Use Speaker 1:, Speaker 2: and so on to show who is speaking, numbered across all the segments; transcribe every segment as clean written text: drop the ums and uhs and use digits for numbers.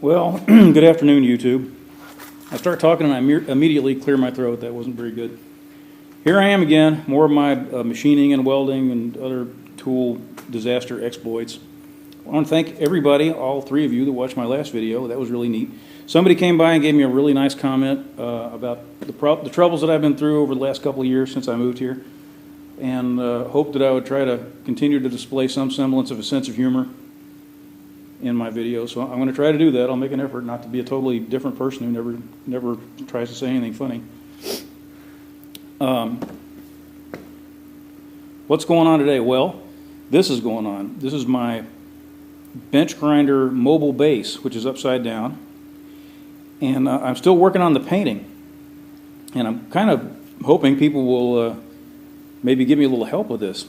Speaker 1: Well, good afternoon, YouTube. I start talking and I immediately clear my throat. That wasn't very good. Here I am again, more of my machining and welding and other tool disaster exploits. I want to thank everybody, all three of you that watched my last video. That was really neat. Somebody came by and gave me a really nice comment about the troubles that I've been through over the last couple of years since I moved here, and hoped that I would try to continue to display some semblance of a sense of humor in my videos. So I'm going to try to do that. I'll make an effort not to be a totally different person who never tries to say anything funny. What's going on today? Well, this is going on. This is my bench grinder mobile base, which is upside down. And I'm still working on the painting. And I'm kind of hoping people will maybe give me a little help with this.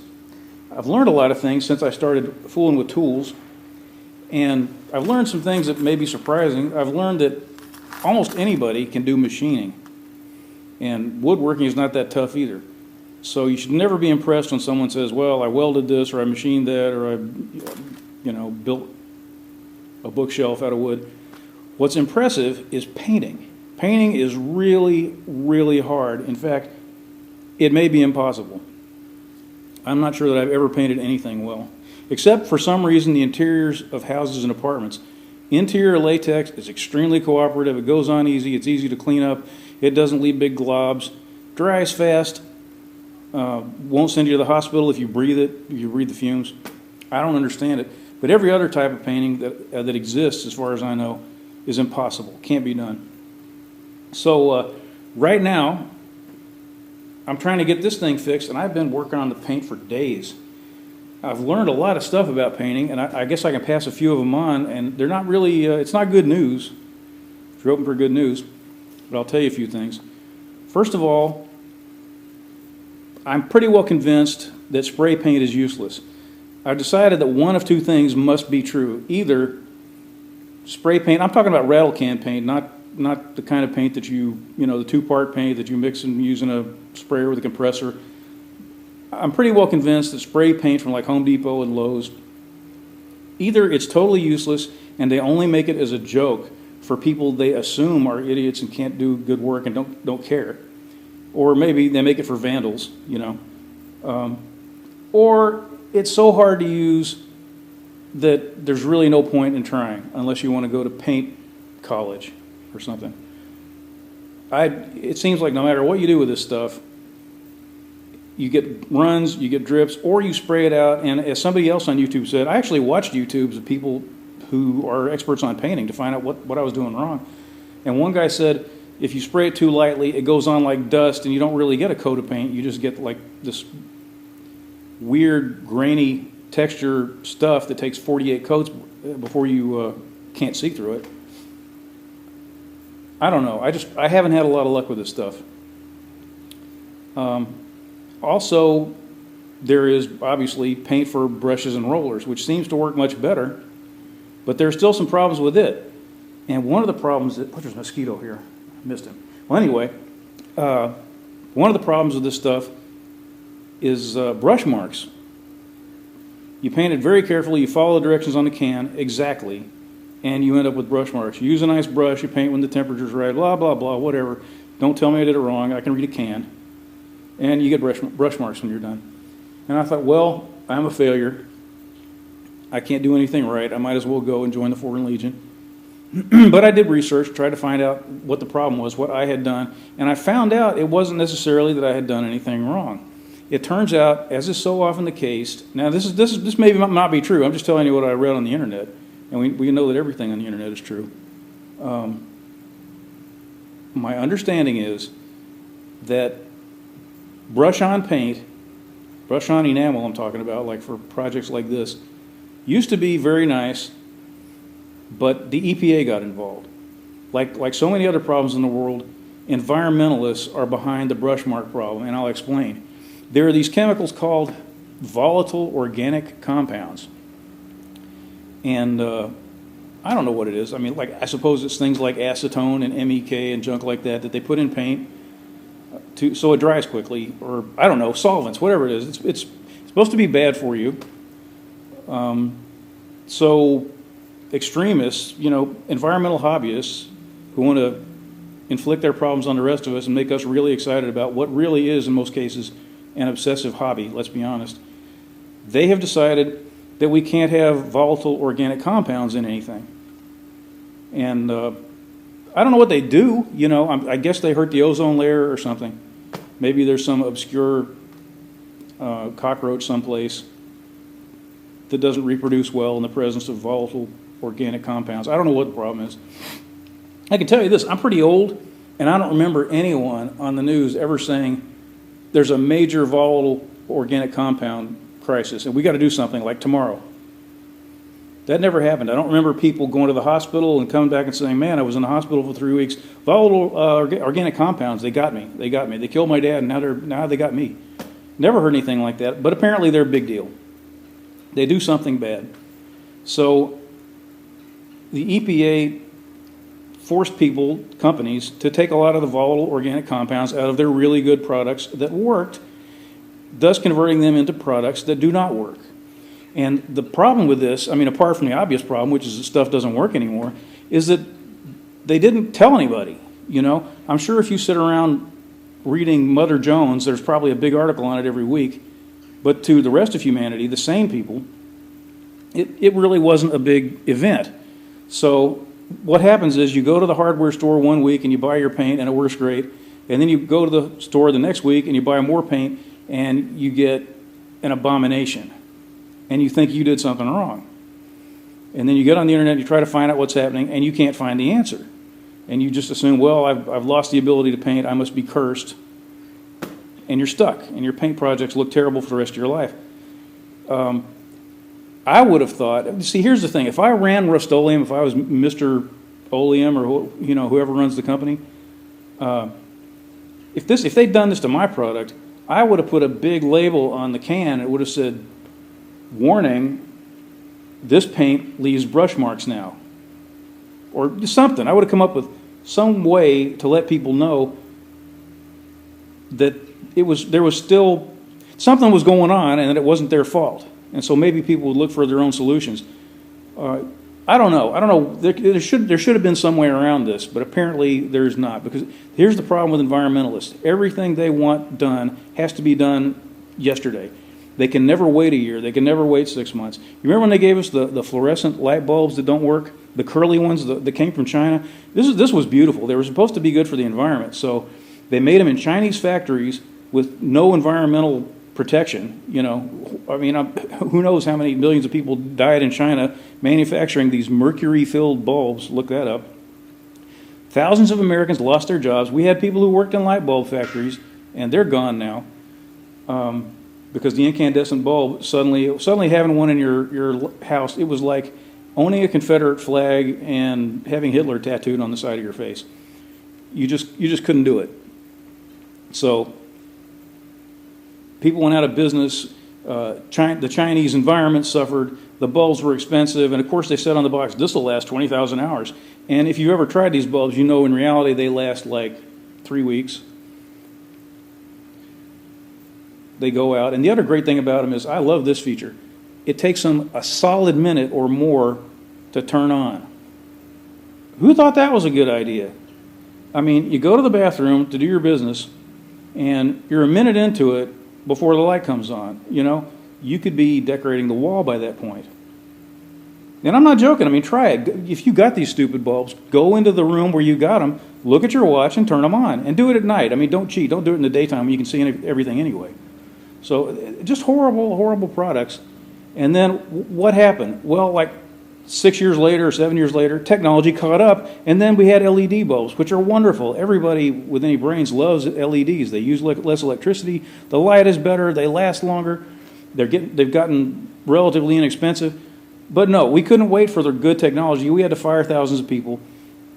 Speaker 1: I've learned a lot of things since I started fooling with tools. And I've learned some things that may be surprising. I've learned that almost anybody can do machining. And woodworking is not that tough either. So you should never be impressed when someone says, well, I welded this, or I machined that, or I built a bookshelf out of wood. What's impressive is painting. Painting is really, really hard. In fact, it may be impossible. I'm not sure that I've ever painted anything well, except for some reason the interiors of houses and apartments. Interior latex is extremely cooperative. It goes on easy. It's easy to clean up. It doesn't leave big globs. Dries fast. Won't send you to the hospital if you breathe it, if you breathe the fumes. I don't understand it. But every other type of painting that exists, as far as I know, is impossible. Can't be done. So right now, I'm trying to get this thing fixed, and I've been working on the paint for days. I've learned a lot of stuff about painting, and I guess I can pass a few of them on, and they're not really, it's not good news, if you're open for good news, but I'll tell you a few things. First of all, I'm pretty well convinced that spray paint is useless. I've decided that one of two things must be true. Either spray paint, I'm talking about rattle can paint, not the kind of paint that the two-part paint that you mix and use in a sprayer with a compressor. I'm pretty well convinced that spray paint from like Home Depot and Lowe's, either it's totally useless and they only make it as a joke for people they assume are idiots and can't do good work and don't care, or maybe they make it for vandals, or it's so hard to use that there's really no point in trying unless you want to go to paint college or something. It seems like no matter what you do with this stuff, you get runs, you get drips, or you spray it out. And as somebody else on YouTube said, I actually watched YouTubes of people who are experts on painting to find out what I was doing wrong. And one guy said, if you spray it too lightly, it goes on like dust, and you don't really get a coat of paint. You just get like this weird, grainy texture stuff that takes 48 coats before you can't see through it. I don't know. I haven't had a lot of luck with this stuff. Also, there is obviously paint for brushes and rollers, which seems to work much better, but there's still some problems with it. And one of the problems there's a mosquito here. I missed him. Well, anyway, one of the problems with this stuff is brush marks. You paint it very carefully, you follow the directions on the can exactly, and you end up with brush marks. You use a nice brush, you paint when the temperature's right, blah, blah, blah, whatever. Don't tell me I did it wrong, I can read a can. And you get brush marks when you're done. And I thought, well, I'm a failure. I can't do anything right. I might as well go and join the Foreign Legion. But I did research, tried to find out what the problem was, what I had done. And I found out it wasn't necessarily that I had done anything wrong. It turns out, as is so often the case, now this may not be true. I'm just telling you what I read on the internet. And we know that everything on the internet is true. My understanding is that brush-on paint, brush-on enamel I'm talking about, like for projects like this, used to be very nice, but the EPA got involved. Like so many other problems in the world, environmentalists are behind the brush mark problem, and I'll explain. There are these chemicals called volatile organic compounds. And I don't know what it is. I mean, I suppose it's things like acetone and MEK and junk like that they put in paint so it dries quickly, or I don't know, solvents, whatever it is. It's supposed to be bad for you. So extremists, you know, environmental hobbyists who want to inflict their problems on the rest of us and make us really excited about what really is, in most cases, an obsessive hobby, let's be honest. They have decided that we can't have volatile organic compounds in anything. And I don't know what they do, you know, I guess they hurt the ozone layer or something. Maybe there's some obscure cockroach someplace that doesn't reproduce well in the presence of volatile organic compounds. I don't know what the problem is. I can tell you this, I'm pretty old, and I don't remember anyone on the news ever saying there's a major volatile organic compound crisis and we got to do something like tomorrow. That never happened. I don't remember people going to the hospital and coming back and saying, man, I was in the hospital for 3 weeks. Volatile organic compounds, they got me. They got me. They killed my dad, and now they got me. Never heard anything like that, but apparently they're a big deal. They do something bad. So the EPA forced people, companies, to take a lot of the volatile organic compounds out of their really good products that worked, thus converting them into products that do not work. And the problem with this, I mean, apart from the obvious problem, which is that stuff doesn't work anymore, is that they didn't tell anybody, you know? I'm sure if you sit around reading Mother Jones, there's probably a big article on it every week, but to the rest of humanity, the sane people, it really wasn't a big event. So what happens is you go to the hardware store one week and you buy your paint and it works great, and then you go to the store the next week and you buy more paint and you get an abomination. And you think you did something wrong. And then you get on the internet, you try to find out what's happening, and you can't find the answer. And you just assume, well, I've lost the ability to paint, I must be cursed. And you're stuck, and your paint projects look terrible for the rest of your life. I would have thought, see, here's the thing, if I ran Rustoleum, if I was Mr. Oleum or you know whoever runs the company, if they'd done this to my product, I would have put a big label on the can. It would have said, warning, this paint leaves brush marks now. Or something. I would have come up with some way to let people know that there was still, something was going on and that it wasn't their fault. And so maybe people would look for their own solutions. I don't know. There should have been some way around this, but apparently there's not. Because here's the problem with environmentalists. Everything they want done has to be done yesterday. They can never wait a year. They can never wait 6 months. You remember when they gave us the fluorescent light bulbs that don't work? The curly ones that came from China? This was beautiful. They were supposed to be good for the environment. So they made them in Chinese factories with no environmental protection. You know, I mean, who knows how many millions of people died in China manufacturing these mercury-filled bulbs. Look that up. Thousands of Americans lost their jobs. We had people who worked in light bulb factories, and they're gone now. Because the incandescent bulb, suddenly having one in your house, it was like owning a Confederate flag and having Hitler tattooed on the side of your face. You just couldn't do it. So people went out of business. The Chinese environment suffered. The bulbs were expensive, and of course they said on the box, this will last 20,000 hours. And if you've ever tried these bulbs, you know in reality they last like 3 weeks. They go out, and the other great thing about them is I love this feature. It takes them a solid minute or more to turn on. Who thought that was a good idea? I mean, you go to the bathroom to do your business, and you're a minute into it before the light comes on. You know, you could be decorating the wall by that point. And I'm not joking. I mean, try it. If you got these stupid bulbs, go into the room where you got them, look at your watch, and turn them on. And do it at night. I mean, don't cheat. Don't do it in the daytime when you can see everything anyway. So just horrible, horrible products. And then what happened? Well, like 6 years later or 7 years later, technology caught up, and then we had LED bulbs, which are wonderful. Everybody with any brains loves LEDs. They use less electricity. The light is better. They last longer. They've gotten relatively inexpensive. But no, we couldn't wait for the good technology. We had to fire thousands of people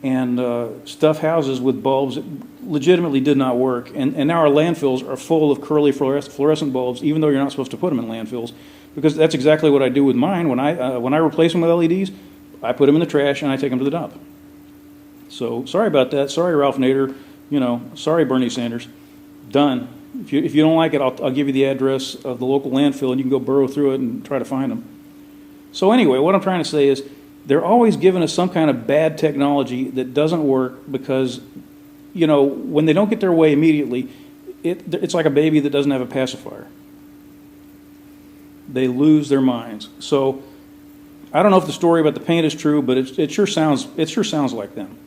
Speaker 1: and stuff houses with bulbs that legitimately did not work. And now our landfills are full of curly fluorescent bulbs, even though you're not supposed to put them in landfills, because that's exactly what I do with mine. When I replace them with LEDs, I put them in the trash and I take them to the dump. So sorry about that. Sorry, Ralph Nader. You know, sorry, Bernie Sanders. Done. If you don't like it, I'll give you the address of the local landfill, and you can go burrow through it and try to find them. So anyway, what I'm trying to say is, they're always giving us some kind of bad technology that doesn't work because, you know, when they don't get their way immediately, it's like a baby that doesn't have a pacifier. They lose their minds. So I don't know if the story about the paint is true, but it sure sounds like them.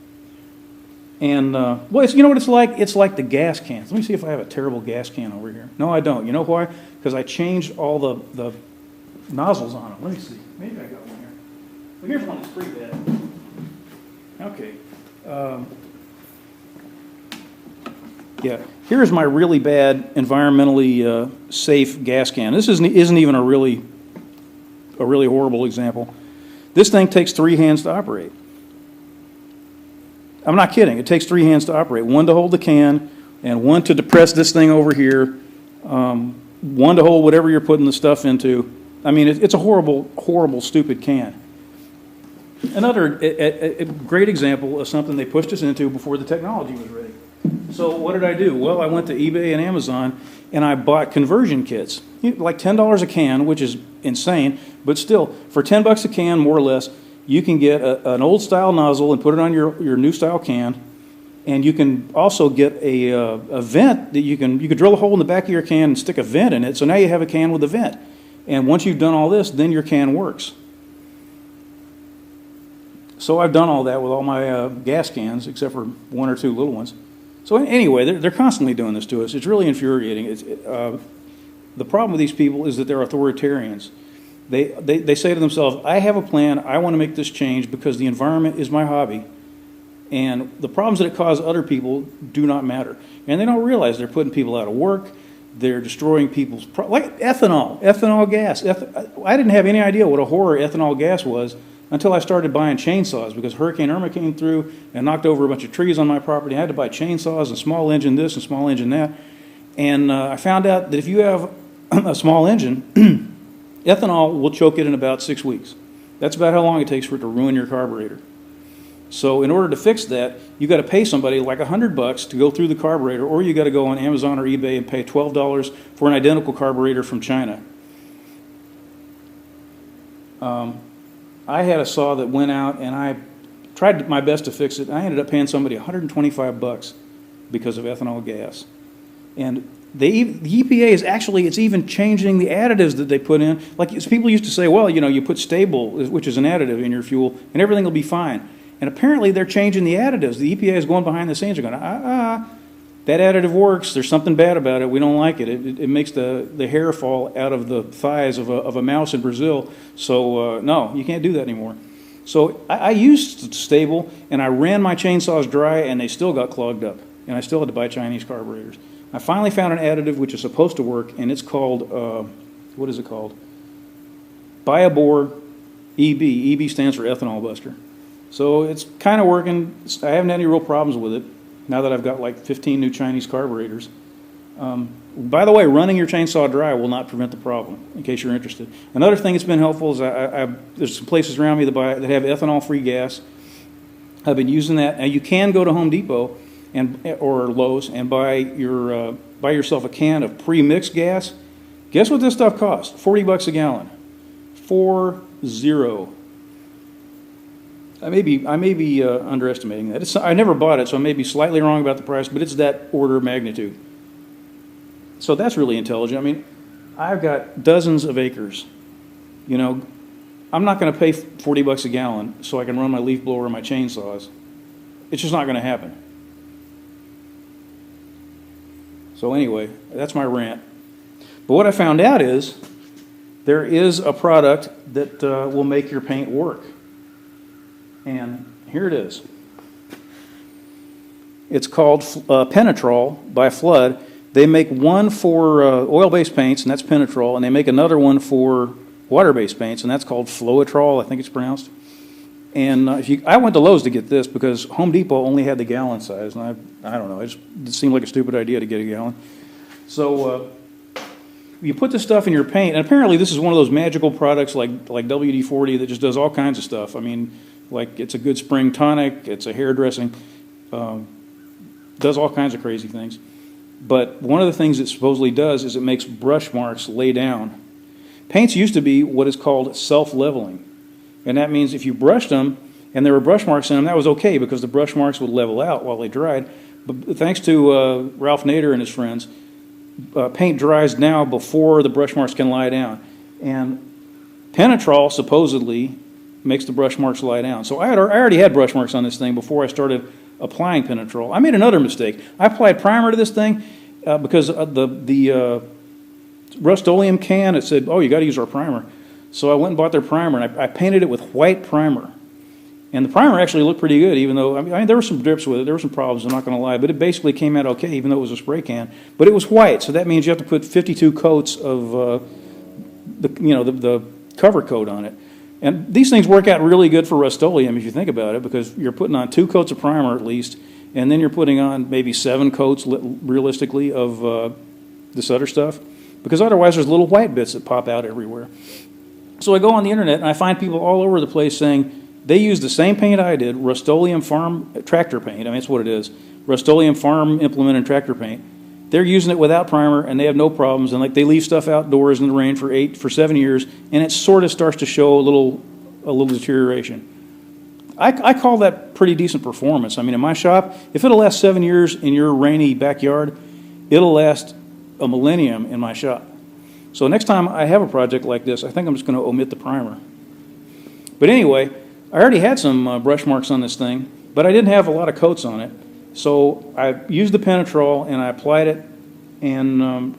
Speaker 1: And well, you know what it's like? It's like the gas cans. Let me see if I have a terrible gas can over here. No, I don't. You know why? Because I changed all the nozzles on them. Let me see. Maybe I got one here. Well, here's one that's pretty bad. Okay. Yeah. Here's my really bad, environmentally safe gas can. This isn't even a really horrible example. This thing takes 3 hands to operate. I'm not kidding. It takes 3 hands to operate. 1 to hold the can, and 1 to depress this thing over here. 1 to hold whatever you're putting the stuff into. I mean, it's a horrible, horrible, stupid can. Another a great example of something they pushed us into before the technology was ready. So what did I do? Well, I went to eBay and Amazon, and I bought conversion kits. Like $10 a can, which is insane, but still, for $10 a can, more or less, you can get an old style nozzle and put it on your new style can, and you can also get a vent that you could drill a hole in the back of your can and stick a vent in it. So now you have a can with a vent, and once you've done all this, then your can works. So I've done all that with all my gas cans, except for 1 or 2 little ones. So anyway, they're constantly doing this to us. It's really infuriating. The problem with these people is that they're authoritarians. They say to themselves, I have a plan, I want to make this change because the environment is my hobby, and the problems that it causes other people do not matter. And they don't realize they're putting people out of work, they're destroying people's, like ethanol gas. I didn't have any idea what a horror ethanol gas was until I started buying chainsaws, because Hurricane Irma came through and knocked over a bunch of trees on my property. I had to buy chainsaws and small engine this and small engine that. And I found out that if you have a small engine, ethanol will choke it in about 6 weeks. That's about how long it takes for it to ruin your carburetor. So in order to fix that, you got to pay somebody like $100 to go through the carburetor, or you got to go on Amazon or eBay and pay $12 for an identical carburetor from China. I had a saw that went out, and I tried my best to fix it. I ended up paying somebody $125 because of ethanol gas. And the EPA is actually, it's even changing the additives that they put in. Like people used to say, well, you know, you put stable, which is an additive, in your fuel, and everything will be fine. And apparently they're changing the additives. The EPA is going behind the scenes. They're going, that additive works. There's something bad about it. We don't like it. It makes the hair fall out of the thighs of a mouse in Brazil. So no, you can't do that anymore. So I used stable, and I ran my chainsaws dry, and they still got clogged up. And I still had to buy Chinese carburetors. I finally found an additive which is supposed to work, and it's called, what is it called? Biobor EB. EB stands for ethanol buster. So it's kind of working. I haven't had any real problems with it now that I've got like 15 new Chinese carburetors. By the way, running your chainsaw dry will not prevent the problem, in case you're interested. Another thing that's been helpful is there's some places around me that have ethanol-free gas. I've been using that. Now you can go to Home Depot or Lowe's and buy yourself a can of pre-mixed gas. Guess what this stuff costs? $40 a gallon. 40. I may be underestimating that. I never bought it, so I may be slightly wrong about the price, but it's that order of magnitude. So that's really intelligent. I mean, I've got dozens of acres. You know, I'm not going to pay $40 a gallon so I can run my leaf blower and my chainsaws. It's just not going to happen. So anyway, that's my rant. But what I found out is there is a product that will make your paint work. And here it is. It's called Penet Roll by Flood. They make one for oil-based paints, and that's Penet Roll, and they make another one for water-based paints, and that's called Volatile, I think it's pronounced. And I went to Lowe's to get this because Home Depot only had the gallon size, and I don't know, it seemed like a stupid idea to get a gallon. So you put this stuff in your paint, and apparently this is one of those magical products like WD-40 that just does all kinds of stuff. I mean, like it's a good spring tonic, it's a hair dressing, does all kinds of crazy things. But one of the things it supposedly does is it makes brush marks lay down. Paints used to be what is called self-leveling. And that means if you brushed them and there were brush marks in them, that was okay because the brush marks would level out while they dried. But thanks to Ralph Nader and his friends, paint dries now before the brush marks can lie down. And Penet Roll supposedly makes the brush marks lie down. So I already had brush marks on this thing before I started applying Penet Roll. I made another mistake. I applied primer to this thing because the Rustoleum can, it said, oh, you got to use our primer. So I went and bought their primer, and I painted it with white primer. And the primer actually looked pretty good, even though, I mean, there were some drips with it. There were some problems, I'm not going to lie. But it basically came out okay, even though it was a spray can. But it was white, so that means you have to put 52 coats of the cover coat on it. And these things work out really good for Rustoleum if you think about it, because you're putting on 2 coats of primer at least, and then you're putting on maybe 7 coats, realistically, of this other stuff. Because otherwise there's little white bits that pop out everywhere. So I go on the internet and I find people all over the place saying they use the same paint I did, Rustoleum Farm Tractor Paint. I mean, that's what it is. Rustoleum Farm Implement and Tractor Paint. They're using it without primer and they have no problems. And like they leave stuff outdoors in the rain for 7 years, and it sort of starts to show a little deterioration. I call that pretty decent performance. I mean, in my shop, if it'll last 7 years in your rainy backyard, it'll last a millennium in my shop. So next time I have a project like this, I think I'm just going to omit the primer. But anyway, I already had some brush marks on this thing, but I didn't have a lot of coats on it. So I used the Penet Roll and I applied it, and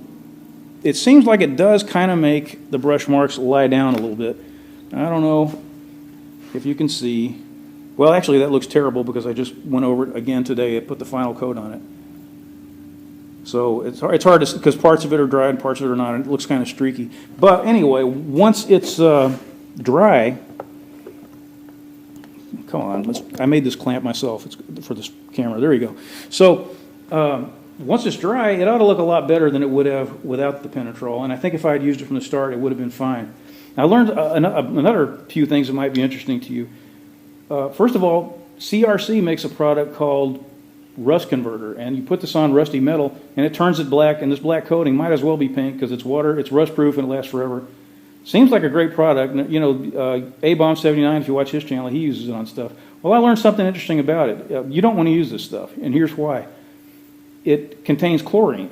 Speaker 1: it seems like it does kind of make the brush marks lie down a little bit. I don't know if you can see. Well, actually that looks terrible because I just went over it again today and put the final coat on it. So it's hard to, because parts of it are dry and parts of it are not. It looks kind of streaky. But anyway, once it's dry, come on, I made this clamp myself. It's for this camera. There you go. So once it's dry, it ought to look a lot better than it would have without the Penet Roll. And I think if I had used it from the start, it would have been fine. I learned another few things that might be interesting to you. First of all, CRC makes a product called rust converter, and you put this on rusty metal and it turns it black, and this black coating might as well be paint because it's water, it's rust proof, and it lasts forever. Seems like a great product. You know, A-Bomb79, if you watch his channel, he uses it on stuff. Well, I learned something interesting about it. You don't want to use this stuff, and here's why. It contains chlorine,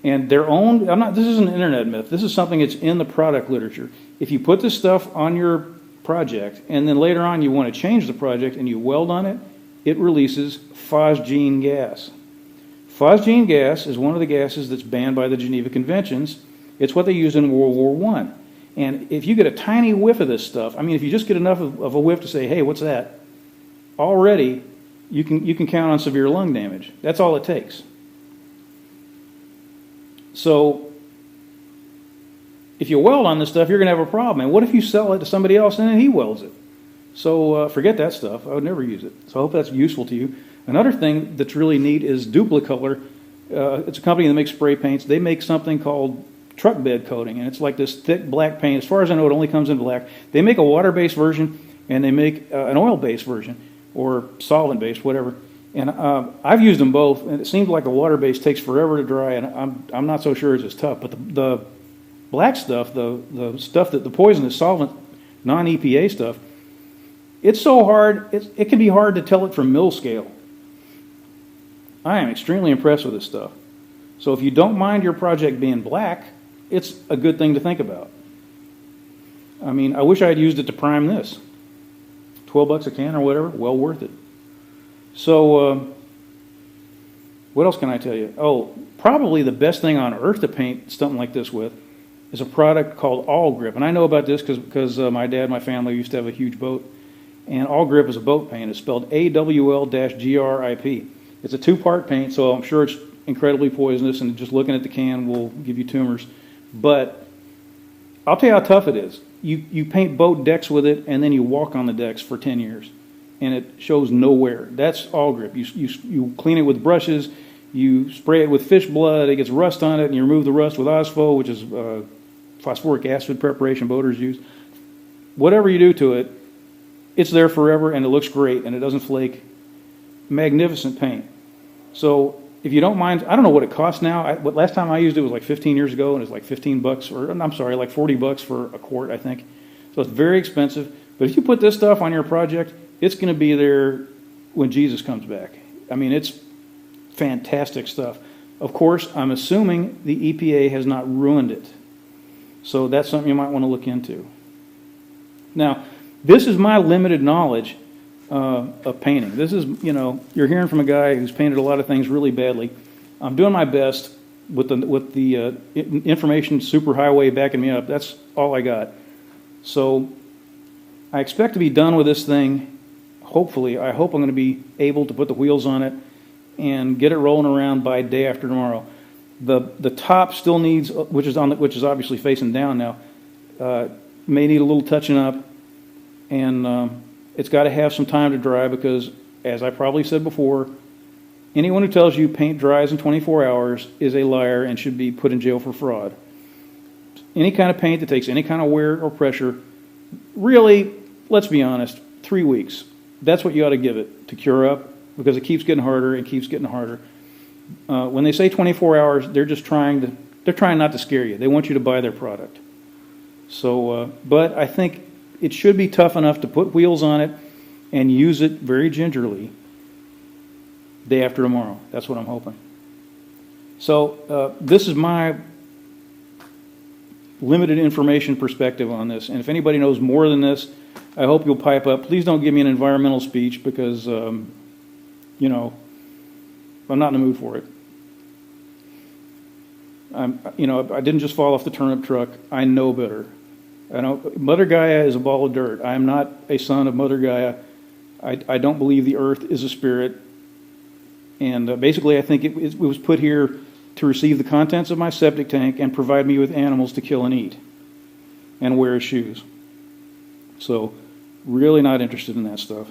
Speaker 1: and their own, this isn't an internet myth, this is something that's in the product literature. If you put this stuff on your project and then later on you want to change the project and you weld on it, it releases phosgene gas. Phosgene gas is one of the gases that's banned by the Geneva Conventions. It's what they used in World War I. And if you get a tiny whiff of this stuff, I mean, if you just get enough of a whiff to say, hey, what's that? Already, you can count on severe lung damage. That's all it takes. So, if you weld on this stuff, you're going to have a problem. And what if you sell it to somebody else and then he welds it? So forget that stuff. I would never use it. So I hope that's useful to you. Another thing that's really neat is DupliColor. It's a company that makes spray paints. They make something called truck bed coating, and it's like this thick black paint. As far as I know, it only comes in black. They make a water-based version, and they make an oil-based version, or solvent-based, whatever. And I've used them both, and it seems like a water-based takes forever to dry, and I'm not so sure it's as tough. But the black stuff, the stuff that the poisonous solvent, non-EPA stuff, it's so hard, it can be hard to tell it from mill scale. I am extremely impressed with this stuff. So if you don't mind your project being black, it's a good thing to think about. I mean, I wish I had used it to prime this. 12 bucks a can or whatever, well worth it. So, what else can I tell you? Oh, probably the best thing on earth to paint something like this with is a product called AllGrip. And I know about this because my dad and my family used to have a huge boat. And AllGrip is a boat paint. It's spelled AWL-GRIP. It's a 2-part paint, so I'm sure it's incredibly poisonous, and just looking at the can will give you tumors. But I'll tell you how tough it is. You paint boat decks with it, and then you walk on the decks for 10 years, and it shows no wear. That's AllGrip. You clean it with brushes, you spray it with fish blood, it gets rust on it, and you remove the rust with Ospo, which is phosphoric acid preparation boaters use. Whatever you do to it, it's there forever, and it looks great, and it doesn't flake. Magnificent paint. So if you don't mind, I don't know what it costs now. Last time I used it was like 15 years ago, and it's like 15 bucks, or I'm sorry, like 40 bucks for a quart, I think. So it's very expensive, But if you put this stuff on your project, it's going to be there when Jesus comes back. I mean, it's fantastic stuff. Of course, I'm assuming the EPA has not ruined it. So that's something you might want to look into. Now, this is my limited knowledge of painting. This is, you're hearing from a guy who's painted a lot of things really badly. I'm doing my best with the information superhighway backing me up. That's all I got. So I expect to be done with this thing. Hopefully, I hope I'm going to be able to put the wheels on it and get it rolling around by day after tomorrow. The top still needs, which is obviously facing down now, may need a little touching up, and it's got to have some time to dry because, as I probably said before, anyone who tells you paint dries in 24 hours is a liar and should be put in jail for fraud. Any kind of paint that takes any kind of wear or pressure, really, let's be honest, 3 weeks. That's what you ought to give it to cure up, because it keeps getting harder and keeps getting harder. When they say 24 hours, they're just trying not to scare you. They want you to buy their product. So, but I think it should be tough enough to put wheels on it and use it very gingerly day after tomorrow. That's what I'm hoping. So this is my limited information perspective on this. And if anybody knows more than this, I hope you'll pipe up. Please don't give me an environmental speech because, I'm not in the mood for it. I didn't just fall off the turnip truck. I know better. Mother Gaia is a ball of dirt. I am not a son of Mother Gaia. I don't believe the earth is a spirit. And basically, I think it was put here to receive the contents of my septic tank and provide me with animals to kill and eat and wear as shoes. So, really not interested in that stuff.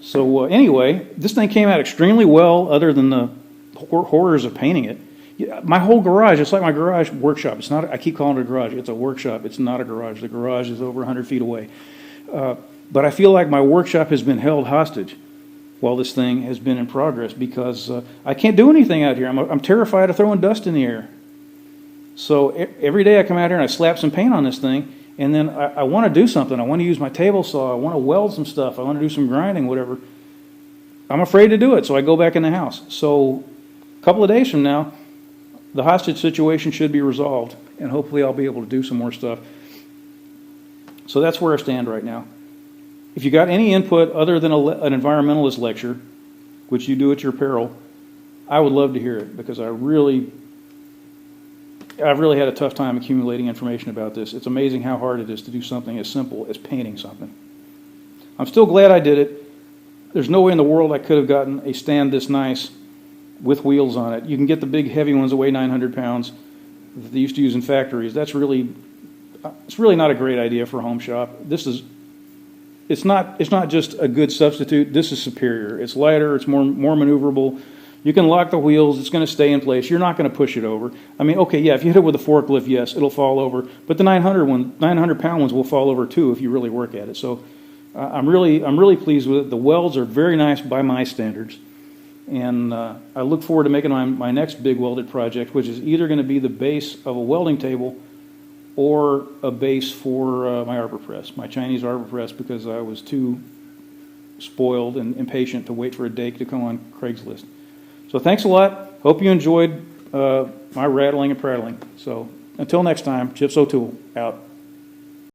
Speaker 1: So anyway, this thing came out extremely well, other than the horrors of painting it. My whole garage, it's like my garage workshop. It's not. I keep calling it a garage. It's a workshop. It's not a garage. The garage is over 100 feet away. But I feel like my workshop has been held hostage while this thing has been in progress because I can't do anything out here. I'm terrified of throwing dust in the air. So every day I come out here and I slap some paint on this thing, and then I want to do something. I want to use my table saw. I want to weld some stuff. I want to do some grinding, whatever. I'm afraid to do it, so I go back in the house. So a couple of days from now, the hostage situation should be resolved, and hopefully I'll be able to do some more stuff. So that's where I stand right now. If you got any input other than an environmentalist lecture, which you do at your peril, I would love to hear it, because I've really had a tough time accumulating information about this. It's amazing how hard it is to do something as simple as painting something. I'm still glad I did it. There's no way in the world I could have gotten a stand this nice with wheels on it. You can get the big heavy ones that weigh 900 pounds that they used to use in factories. It's really not a great idea for a home shop. It's not just a good substitute. This is superior. It's lighter. It's more maneuverable. You can lock the wheels. It's going to stay in place. You're not going to push it over. I mean, okay, yeah, if you hit it with a forklift, yes, it'll fall over. But the 900-pound ones will fall over too if you really work at it. So I'm really pleased with it. The welds are very nice by my standards. And I look forward to making my next big welded project, which is either going to be the base of a welding table or a base for my arbor press, my Chinese arbor press, because I was too spoiled and impatient to wait for a date to come on Craigslist. So thanks a lot. Hope you enjoyed my rattling and prattling. So until next time, Chips O'Toole, out.